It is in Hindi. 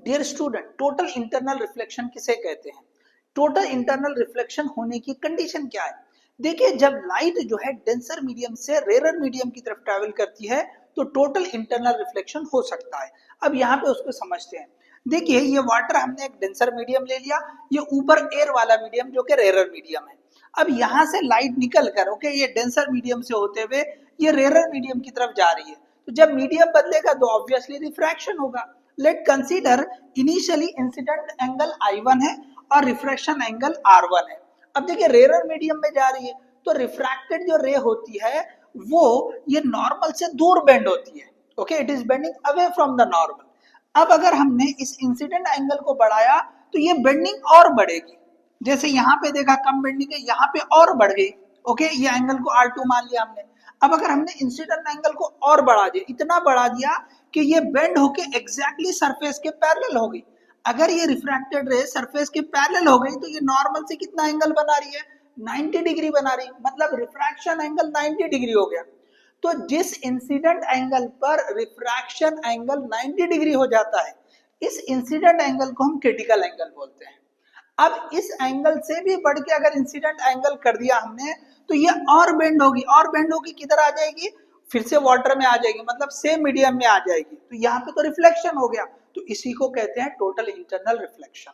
Dear student, total internal reflection किसे कहते हैं? टोटल इंटरनल रिफ्लेक्शन होने की कंडीशन क्या है? देखिए, जब लाइट जो है डेंसर मीडियम से रेरर मीडियम की तरफ ट्रैवल करती है तो टोटल इंटरनल रिफ्लेक्शन हो सकता है। अब यहाँ पे उसको समझते हैं। देखिए, ये वाटर हमने एक डेंसर मीडियम ले लिया, ये ऊपर एयर वाला मीडियम जो कि रेरर मीडियम है। अब यहाँ से लाइट निकल कर ओके ये डेंसर मीडियम से होते हुए ये रेरर मीडियम की तरफ जा रही है, तो जब मीडियम बदलेगा तो ऑब्वियसली रिफ्रैक्शन होगा। Late consider initially incident angle I1 है और रिफ्रैक्शन एंगल R1 है। अब देखिए, रेरर मीडियम में जा रही है तो रिफ्रैक्टेड जो रे होती है वो ये नॉर्मल से दूर बेंड होती है। Okay, it is bending away from the normal. अब अगर हमने इस इंसिडेंट एंगल को बढ़ाया तो ये बेंडिंग और बढ़ेगी। जैसे यहाँ पे देखा कम बेंडिंग है, यहाँ पे और बढ़ गई। ओके, ये एंगल को R2 मान लिया हमने। अब अगर हमने इंसिडेंट एंगल को और बढ़ा दिया, इतना बढ़ा दिया कि ये बेंड होके एग्जैक्टली सरफेस के पैरेलल हो गई। अगर ये रिफ्रैक्टेड रे सरफेस के पैरेलल हो गई तो ये नॉर्मल से कितना एंगल बना रही है? 90 डिग्री बना रही है, मतलब रिफ्रैक्शन एंगल 90 डिग्री हो गया। तो जिस इंसिडेंट एंगल पर रिफ्रैक्शन एंगल 90 डिग्री हो जाता है, इस इंसिडेंट एंगल को हम क्रिटिकल एंगल बोलते हैं। अब इस एंगल से भी बढ़ के अगर इंसिडेंट एंगल कर दिया हमने तो ये और बेंड होगी, और बेंड होगी किधर आ जाएगी? फिर से वाटर में आ जाएगी, मतलब सेम मीडियम में आ जाएगी। तो यहाँ पे तो रिफ्लेक्शन हो गया, तो इसी को कहते हैं टोटल इंटरनल रिफ्लेक्शन।